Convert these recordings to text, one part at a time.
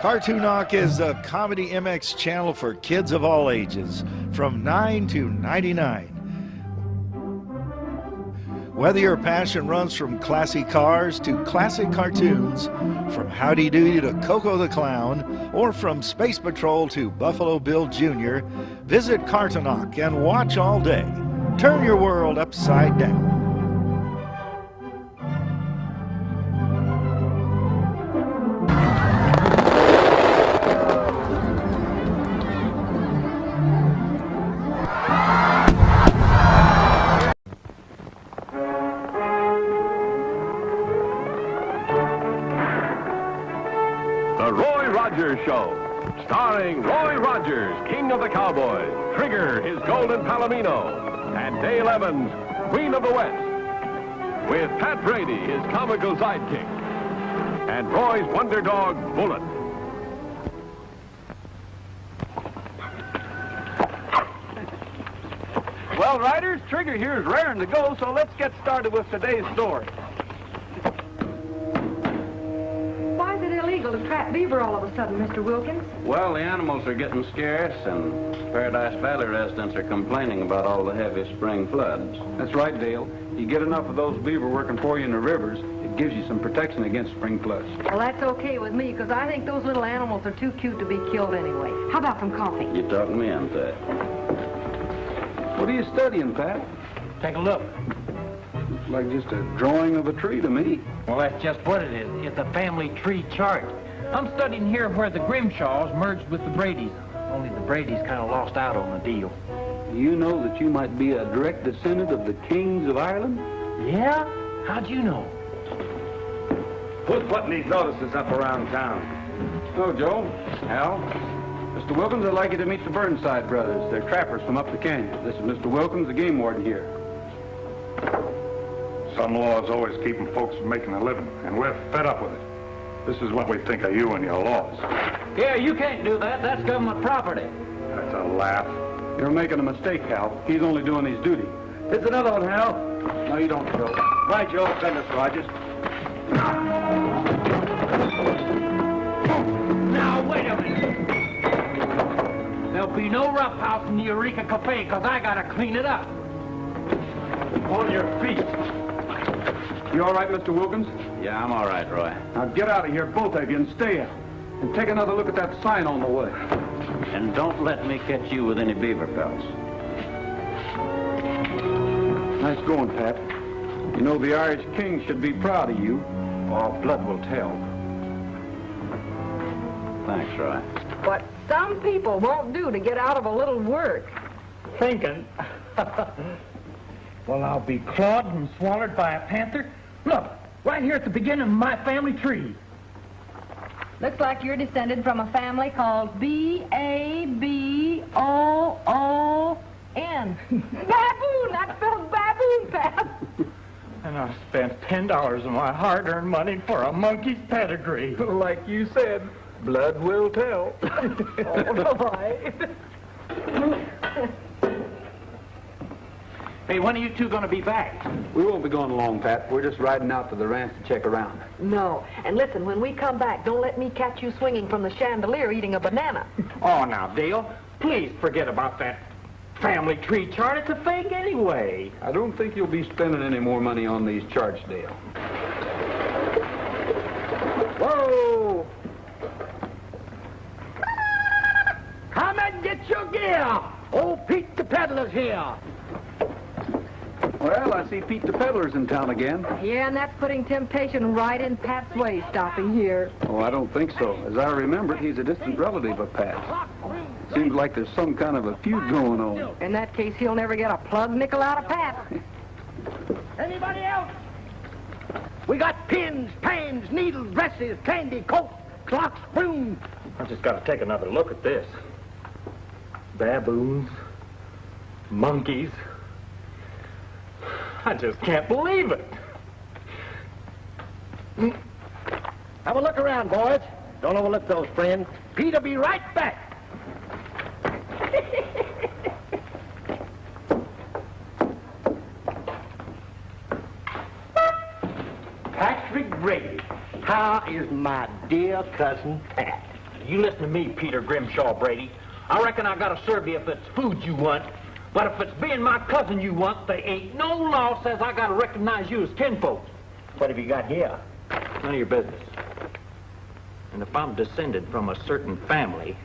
Kartonok is a ComedyMX channel for kids of all ages, from 9 to 99. Whether your passion runs from classy cars to classic cartoons, from Howdy Doody to Coco the Clown, or from Space Patrol to Buffalo Bill Jr., visit Kartonok and watch all day. Turn your world upside down. The Roy Rogers Show, starring Roy Rogers, King of the Cowboys, Trigger, his golden palomino, and Dale Evans, Queen of the West, with Pat Brady, his comical sidekick, and Roy's wonder dog, Bullet. Well, riders, Trigger here is raring to go, so let's get started with today's story. Why is it illegal to trap beaver all of a sudden, Mr. Wilkins? Well, the animals are getting scarce, and Paradise Valley residents are complaining about all the heavy spring floods. That's right, Dale. You get enough of those beaver working for you in the rivers, it gives you some protection against spring floods. Well, that's okay with me, because I think those little animals are too cute to be killed anyway. How about some coffee? You talking me into that? What are you studying, Pat? Take a look. Looks like just a drawing of a tree to me. Well, that's just what it is. It's a family tree chart. I'm studying here where the Grimshaws merged with the Bradys. Only the Bradys kind of lost out on the deal. You know that you might be a direct descendant of the kings of Ireland? Yeah? How'd you know? Who's putting these notices up around town? Oh, Joe. Al. Mr. Wilkins, I'd like you to meet the Burnside brothers. They're trappers from up the canyon. This is Mr. Wilkins, the game warden here. Some laws always keeping folks from making a living, and we're fed up with it. This is what we think of you and your laws. Yeah, you can't do that. That's government property. That's a laugh. You're making a mistake, Hal. He's only doing his duty. Here's another one, Hal. No, you don't, Joe. Right, Joe. Send us, Rogers. Now, wait a minute. There'll be no roughhouse in the Eureka Cafe, because I got to clean it up. On your feet. You all right, Mr. Wilkins? Yeah, I'm all right, Roy. Now get out of here, both of you, and stay out. And take another look at that sign on the way. And don't let me catch you with any beaver pelts. Nice going, Pat. You know the Irish king should be proud of you, or blood will tell. Thanks, Roy. What some people won't do to get out of a little work. Thinking. Well, I'll be clawed and swallowed by a panther. Look, right here at the beginning of my family tree. Looks like you're descended from a family called B-A-B-O-O-N. Baboon! That's spelled baboon, Pat. And I spent $10 of my hard-earned money for a monkey's pedigree. Like you said, blood will tell. Oh, boy. Hey, when are you two going to be back? We won't be going long, Pat. We're just riding out to the ranch to check around. No. And listen, when we come back, don't let me catch you swinging from the chandelier eating a banana. Oh, now, Dale, please forget about that family tree chart. It's a fake anyway. I don't think you'll be spending any more money on these charts, Dale. Whoa! Come and get your gear. Old Pete the Peddler's here. Well, I see Pete the Peddler's in town again. Yeah, and that's putting temptation right in Pat's way, stopping here. Oh, I don't think so. As I remember it, he's a distant relative of Pat's. Seems like there's some kind of a feud going on. In that case, he'll never get a plug nickel out of Pat. Anybody else? We got pins, pans, needles, dresses, candy, coats, clocks, brooms. I just got to take another look at this. Baboons, monkeys. I just can't believe it. Have a look around, boys. Don't overlook those friends. Pete'll be right back. Patrick Brady, how is my dear cousin Pat? You listen to me, Peter Grimshaw Brady. I reckon I gotta serve you if it's food you want. But if it's being my cousin you want, there ain't no law says I gotta recognize you as kinfolk. What have you got here? None of your business. And if I'm descended from a certain family,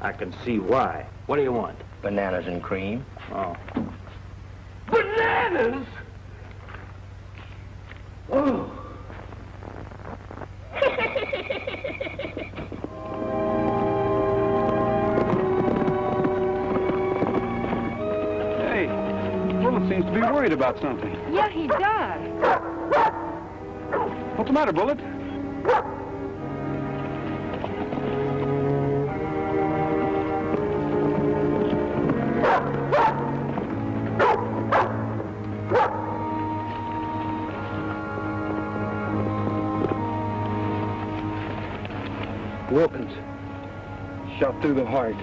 I can see why. What do you want? Bananas and cream. Oh. Bananas? Oh. Hey, Bullet seems to be worried about something. Yeah, he does. What's the matter, Bullet? Wilkins. Shot through the heart.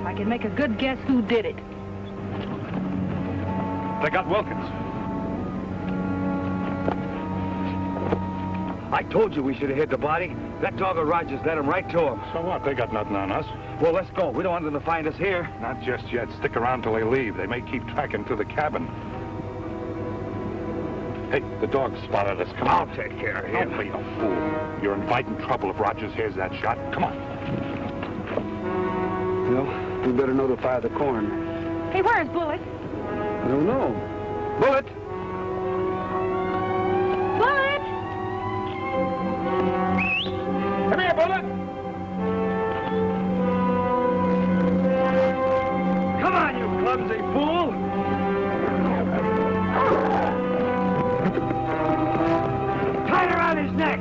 I can make a good guess who did it. They got Wilkins. I told you we should have hit the body. That dog of Rogers led him right to him. So what? They got nothing on us. Well, let's go. We don't want them to find us here. Not just yet. Stick around till they leave. They may keep tracking to the cabin. Hey, the dog spotted us. Come on. I'll take care of him. Don't be a fool. You're inviting trouble if Rogers hears that shot. Come on. Well, we better notify the coroner. Hey, where's Bullet? I don't know. Bullet! Bullet! Come here, Bullet! Come on, you clumsy fool! Tie it around his neck!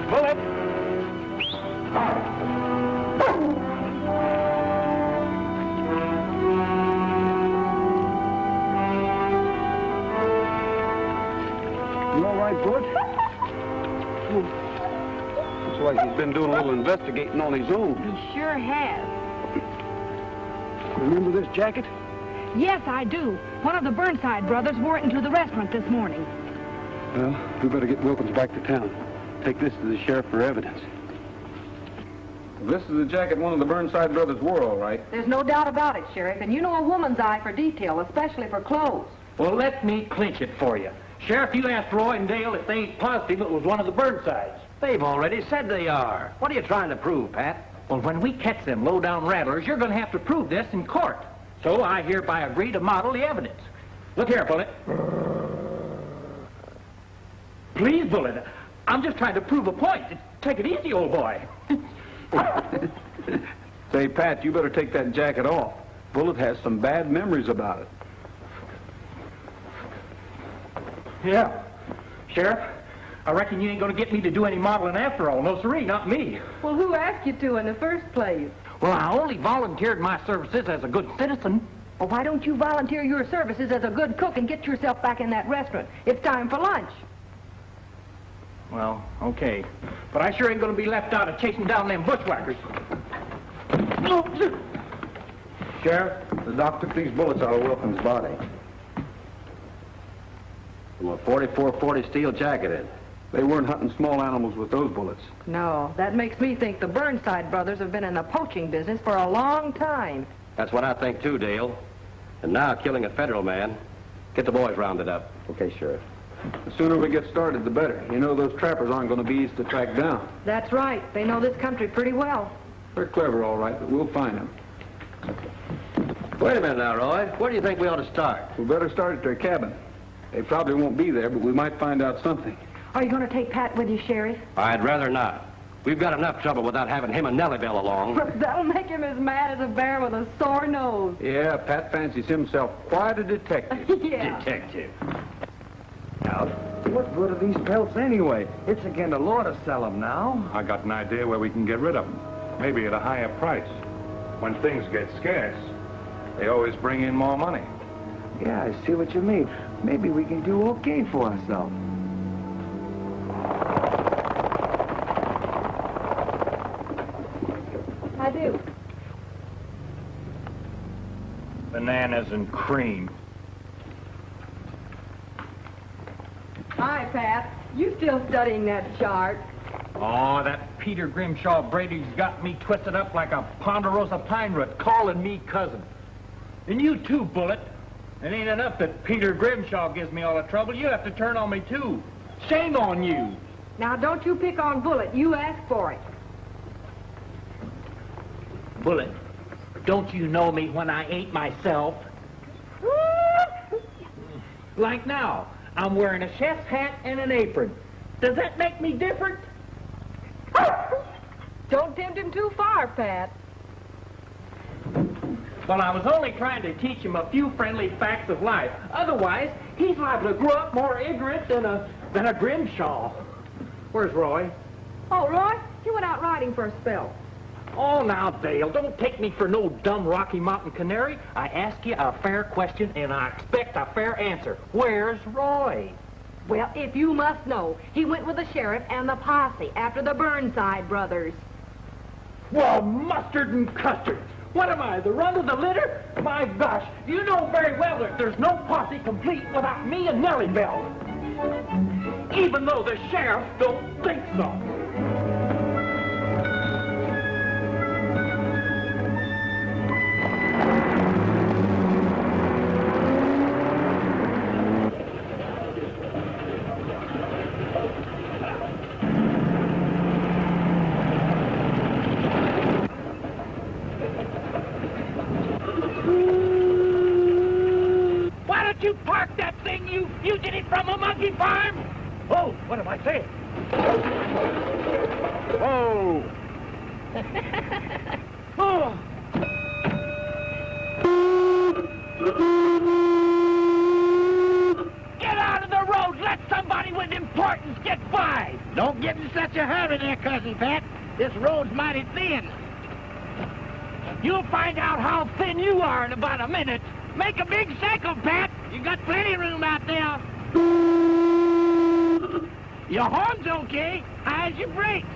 Bullet! You all right, Bullet? Looks like he's been doing a little investigating on his own. He sure has. Remember this jacket? Yes, I do. One of the Burnside brothers wore it into the restaurant this morning. Well, we better get Wilkins back to town. Take this to the sheriff for evidence. This is the jacket one of the Burnside brothers wore, all right. There's no doubt about it, Sheriff, and you know a woman's eye for detail, especially for clothes. Well, let me clinch it for you. Sheriff, you asked Roy and Dale if they ain't positive it was one of the Burnsides. They've already said they are. What are you trying to prove, Pat? Well, when we catch them low-down rattlers, you're going to have to prove this in court. So I hereby agree to model the evidence. Look here, Bullet. Please, Bullet. I'm just trying to prove a point. Take it easy, old boy. Say, Pat, you better take that jacket off. Bullet has some bad memories about it. Yeah. Sheriff, I reckon you ain't going to get me to do any modeling after all. No, sirree, not me. Well, who asked you to in the first place? Well, I only volunteered my services as a good citizen. Well, why don't you volunteer your services as a good cook and get yourself back in that restaurant? It's time for lunch. Well, okay. But I sure ain't going to be left out of chasing down them bushwhackers. Sheriff, the doctor took these bullets out of Wilkins' body. From a 44-40 steel jacketed. They weren't hunting small animals with those bullets. No, that makes me think the Burnside brothers have been in the poaching business for a long time. That's what I think too, Dale. And now killing a federal man. Get the boys rounded up. Okay, Sheriff. The sooner we get started, the better. You know those trappers aren't going to be easy to track down. That's right. They know this country pretty well. They're clever, all right, but we'll find them. Wait a minute now, Roy. Where do you think we ought to start? We better start at their cabin. They probably won't be there, but we might find out something. Are you going to take Pat with you, Sheriff? I'd rather not. We've got enough trouble without having him and Nellybell along. That'll make him as mad as a bear with a sore nose. Yeah, Pat fancies himself quite a detective. Yeah. Detective. Now, what good are these pelts anyway? It's against the law to sell them now. I got an idea where we can get rid of them. Maybe at a higher price. When things get scarce, they always bring in more money. Yeah, I see what you mean. Maybe we can do okay for ourselves. I do. Bananas and cream. Hi, Pat. You still studying that chart? Oh, that Peter Grimshaw Brady's got me twisted up like a ponderosa pine root, calling me cousin. And you too, Bullet. It ain't enough that Peter Grimshaw gives me all the trouble. You have to turn on me too. Shame on you. Now, don't you pick on Bullet. You ask for it. Bullet, don't you know me when I ain't myself? Like now, I'm wearing a chef's hat and an apron. Does that make me different? Don't tempt him too far, Pat. Well, I was only trying to teach him a few friendly facts of life. Otherwise, he's liable to grow up more ignorant than a Grimshaw. Where's Roy? Oh, Roy, he went out riding for a spell. Oh, now, Dale, don't take me for no dumb Rocky Mountain canary. I ask you a fair question, and I expect a fair answer. Where's Roy? Well, if you must know, he went with the sheriff and the posse after the Burnside brothers. Well, mustard and custard. What am I, the run of the litter? My gosh, you know very well that there's no posse complete without me and Nellie Bell. Even though the sheriff don't think so. You parked that thing, you fugitive from a monkey farm? Oh, what am I saying? Whoa! Oh! Get out of the road! Let somebody with importance get by! Don't get in such a hurry there, Cousin Pat. This road's mighty thin. You'll find out how thin you are in about a minute. Make a big circle, Pat. You got plenty of room out there. Your horn's okay. How's your brakes?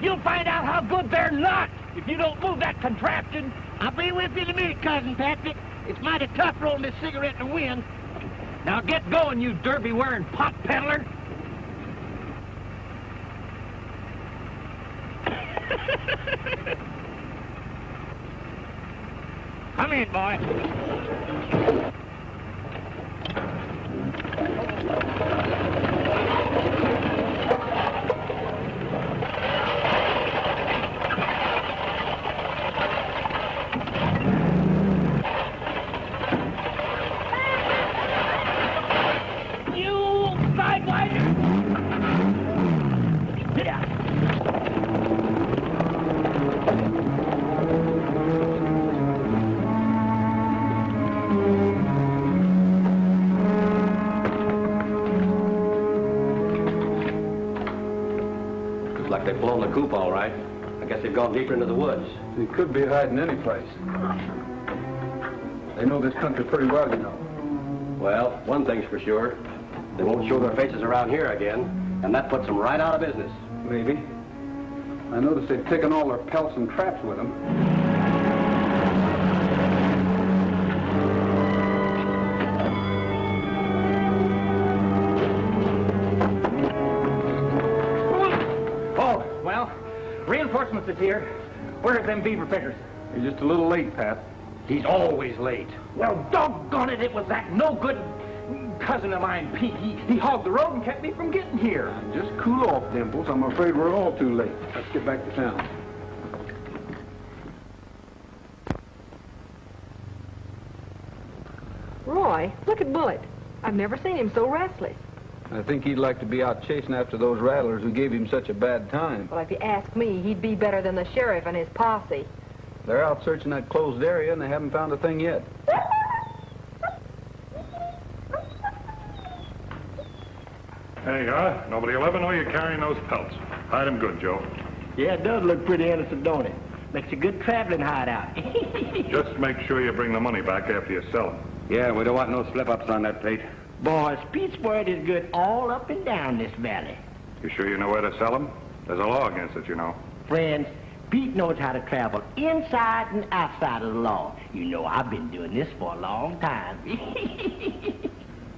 You'll find out how good they're not if you don't move that contraption. I'll be with you in a minute, Cousin Patrick. It's mighty tough rolling this cigarette in the wind. Now get going, you derby-wearing pot peddler. Come in, boy. You sidewinder! Get out. They've blown the coop all right. I guess they've gone deeper into the woods. They could be hiding any place. They know this country pretty well, you know. Well, one thing's for sure. They won't show their faces around here again, and that puts them right out of business. Maybe. I noticed they've taken all their pelts and traps with them. Reinforcements is here. Where are them beaver pickers? You're just a little late, Pat. He's always late. Well, doggone it, it was that no-good cousin of mine, Pete. He hogged the road and kept me from getting here. Just cool off, Dimples. I'm afraid we're all too late. Let's get back to town. Roy, look at Bullet. I've never seen him so restless. I think he'd like to be out chasing after those rattlers who gave him such a bad time. Well, if you ask me, he'd be better than the sheriff and his posse. They're out searching that closed area, and they haven't found a thing yet. There you are. Nobody will ever know you're carrying those pelts. Hide them good, Joe. Yeah, it does look pretty innocent, don't it? Makes a good traveling hideout. Just make sure you bring the money back after you sell them. Yeah, we don't want no slip-ups on that plate. Boy, Pete's word is good all up and down this valley. You sure you know where to sell them? There's a law against it, you know. Friends, Pete knows how to travel inside and outside of the law. You know, I've been doing this for a long time.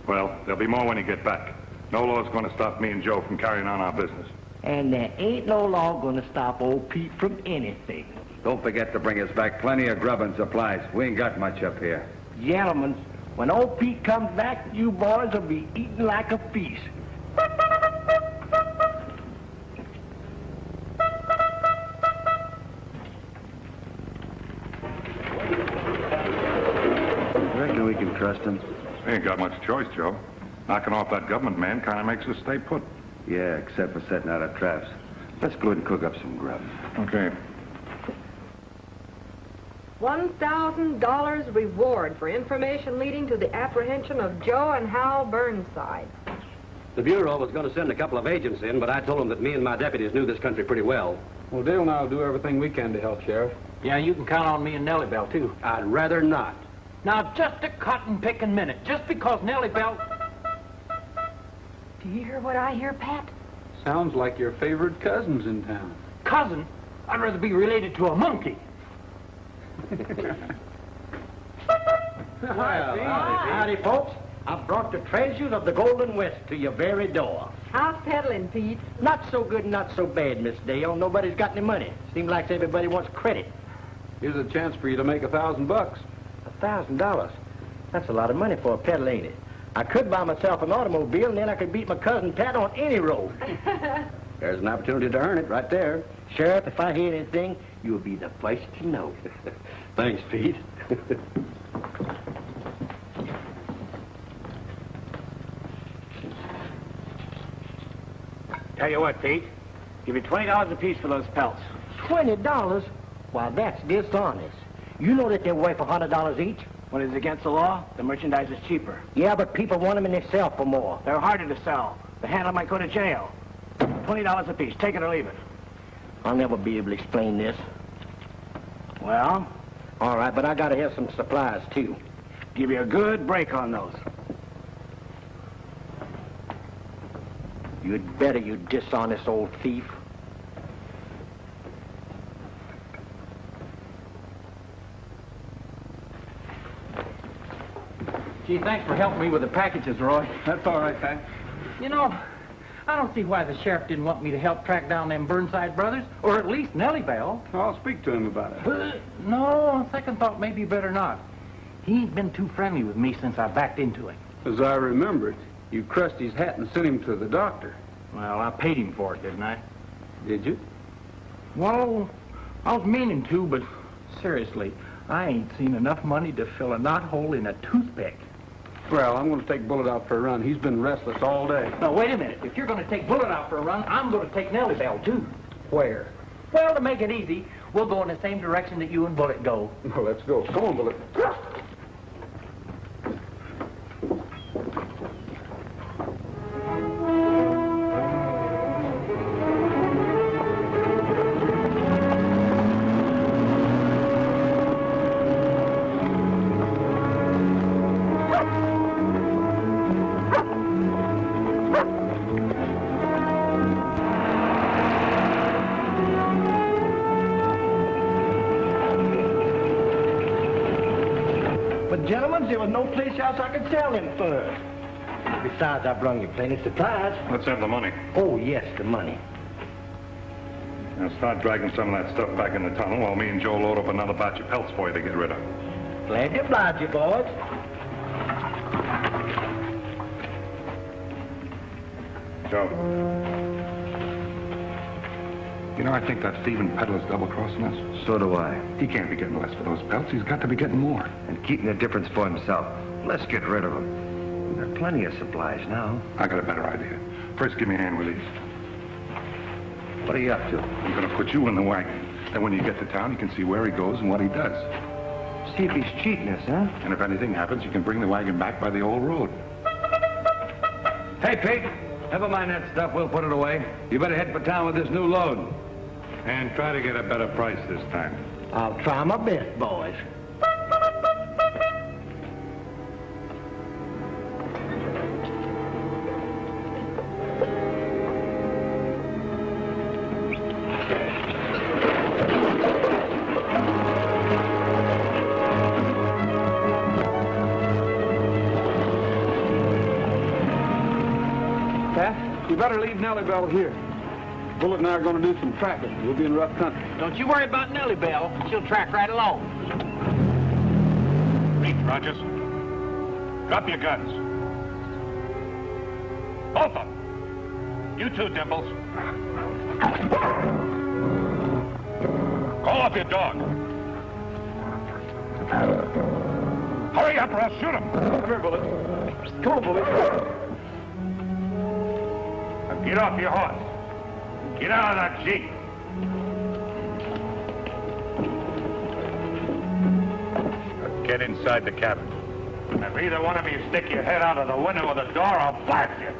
Well, there'll be more when you get back. No law's going to stop me and Joe from carrying on our business. And there ain't no law gonna stop old Pete from anything. Don't forget to bring us back plenty of grub and supplies. We ain't got much up here. Gentlemen, when old Pete comes back, you boys will be eating like a feast. Reckon we can trust him? We ain't got much choice, Joe. Knocking off that government man kind of makes us stay put. Yeah, except for setting out our traps. Let's go ahead and cook up some grub. Okay. $1,000 reward for information leading to the apprehension of Joe and Hal Burnside. The Bureau was going to send a couple of agents in, but I told them that me and my deputies knew this country pretty well. Well, Dale and I will do everything we can to help, Sheriff. Yeah, you can count on me and Nellie Bell, too. I'd rather not. Now, just a cotton-picking minute. Just because Nellie Bell... Do you hear what I hear, Pat? Sounds like your favorite cousin's in town. Cousin? I'd rather be related to a monkey. Howdy, folks. I've brought the treasures of the Golden West to your very door. How's peddling, Pete? Not so good, not so bad, Miss Dale. Nobody's got any money. Seems like everybody wants credit. Here's a chance for you to make $1,000. $1,000? That's a lot of money for a peddler, ain't it? I could buy myself an automobile, and then I could beat my cousin Pat on any road. There's an opportunity to earn it right there. Sheriff, if I hear anything, you'll be the first to know. Thanks, Pete. Tell you what, Pete. Give you $20 apiece for those pelts. $20? Why, that's dishonest. You know that they're worth $100 each. When it's against the law, the merchandise is cheaper. Yeah, but people want them and they sell for more. They're harder to sell. The handler might go to jail. $20 apiece. Take it or leave it. I'll never be able to explain this. Well, All right, but I gotta have some supplies, too. give you a good break on those. You'd better, you dishonest old thief. Gee, thanks for helping me with the packages, Roy. That's all right, Pat. You know, I don't see why the sheriff didn't want me to help track down them Burnside brothers, or at least Nellie Bell. I'll speak to him about it. No, on second thought, maybe you better not. He ain't been too friendly with me since I backed into him. As I remembered, you crushed his hat and sent him to the doctor. Well, I paid him for it, didn't I? Did you? Well, I was meaning to, but seriously, I ain't seen enough money to fill a knothole in a toothpick. Well, I'm going to take Bullet out for a run. He's been restless all day. Now, wait a minute. If you're going to take Bullet out for a run, I'm going to take Nellie Bell, too. Where? Well, to make it easy, we'll go in the same direction that you and Bullet go. Well, let's go. Come on, Bullet. Gentlemen, there was no place else I could sell them for. Besides, I brung you plenty of supplies. Let's have the money. Oh, yes, the money. Now start dragging some of that stuff back in the tunnel while me and Joe load up another batch of pelts for you to get rid of. Glad to oblige you, boys. Joe. You know, I think that thieving peddler's double-crossing us. So do I. He can't be getting less for those pelts. He's got to be getting more. And keeping the difference for himself. Let's get rid of him. There are plenty of supplies now. I got a better idea. First, give me a hand with these. What are you up to? I'm going to put you in the wagon. Then when you get to town, you can see where he goes and what he does. See if he's cheating us, huh? And if anything happens, you can bring the wagon back by the old road. Hey, Pete. Never mind that stuff. We'll put it away. You better head for town with this new load. And try to get a better price this time. I'll try my best, boys. Pat, you better leave Nellie Bell here. Bullet and I are going to do some tracking. We'll be in rough country. Don't you worry about Nellie Bell. She'll track right along. Reach, Rogers. Drop your guns. Both of them. You too, Dimples. Call up your dog. Hurry up or I'll shoot him. Come here, Bullet. Come on, Bullet. Now get off your horse. Get out of that Jeep. Now get inside the cabin. If either one of you stick your head out of the window or the door, I'll blast you.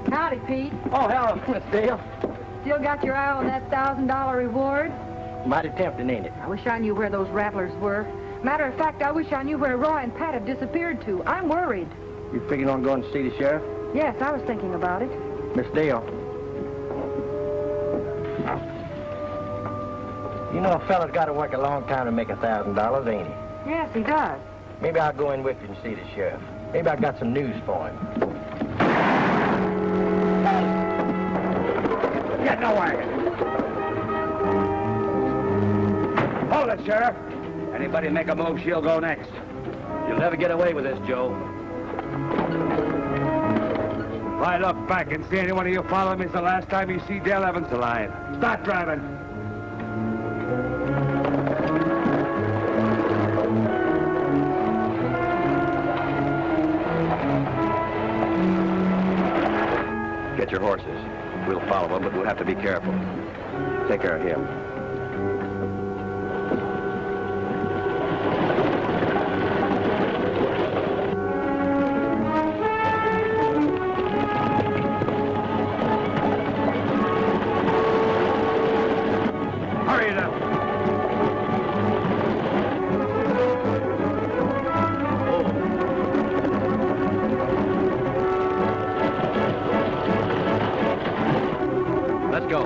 Howdy, Pete. Oh, hello, Miss Dale. Still got your eye on that $1,000 reward? Mighty tempting, ain't it? I wish I knew where those rattlers were. Matter of fact, I wish I knew where Roy and Pat have disappeared to. I'm worried. You figuring on going to see the sheriff? Yes, I was thinking about it. Miss Dale. You know a fella's got to work a long time to make $1,000, ain't he? Yes, he does. Maybe I'll go in with you and see the sheriff. Maybe I've got some news for him. Get nowhere. Hold it, Sheriff. Anybody make a move, she'll go next. You'll never get away with this, Joe. If I look back and see any one of you following me, it's the last time you see Dale Evans alive. Start driving. Get your horses. We'll follow them, but we'll have to be careful. Take care of him. Hurry it up. Let's go.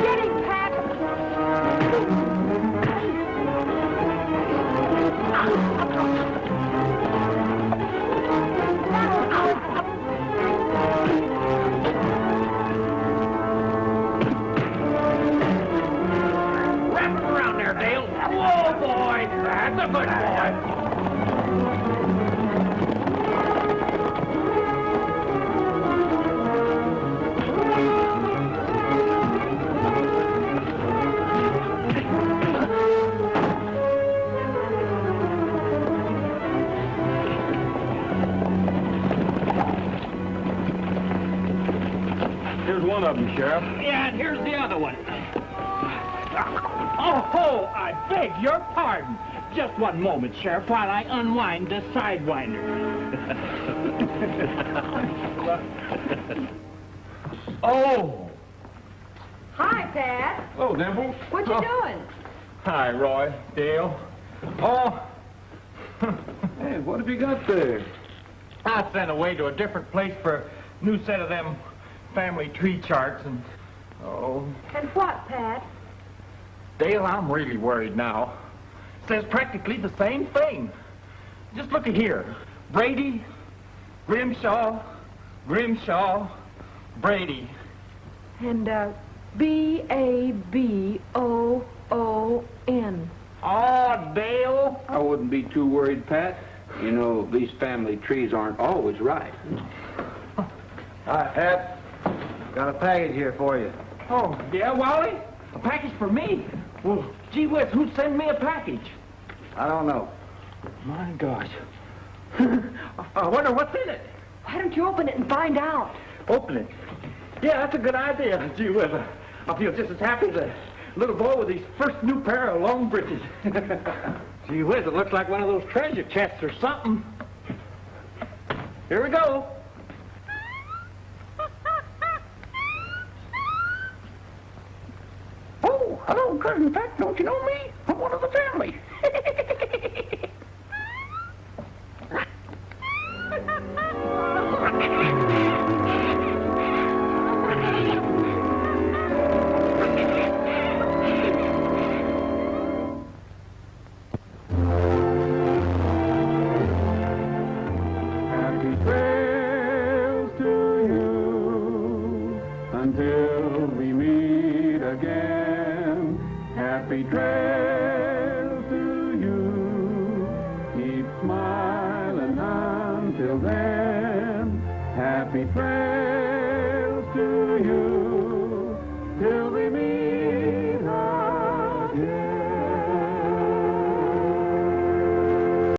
Get him, Pat! Wrap him around there, Dale. Whoa, boy. That's a good boy. Here's one of them, Sheriff. Yeah, and here's the other one. Oh, I beg your pardon. Just one moment, Sheriff, while I unwind the sidewinder. Oh! Hi, Pat. Oh, Dimples. What you doing? Hi, Roy, Dale. Oh, Hey, what have you got there? I sent away to a different place for a new set of them family tree charts and... Oh, And what, Pat? Dale, I'm really worried now. Says practically the same thing. Just look at here. Brady, Grimshaw, Brady. And, B-A-B-O-O-N. Oh, Dale. I wouldn't be too worried, Pat. You know, these family trees aren't always right. Hi, Pat. Got a package here for you. Oh, yeah, Wally? A package for me? Well, gee whiz, who'd send me a package? I don't know. My gosh. I wonder what's in it. Why don't you open it and find out? Open it. Yeah, that's a good idea. Gee whiz, I feel just as happy as a little boy with his first new pair of long breeches. Gee whiz, it looks like one of those treasure chests or something. Here we go. Oh, hello, Cousin Pat. Don't you know me? I'm one of the family. Happy trails to you until we meet again. Happy trails to you. Keep smiling until then. Happy trails to you.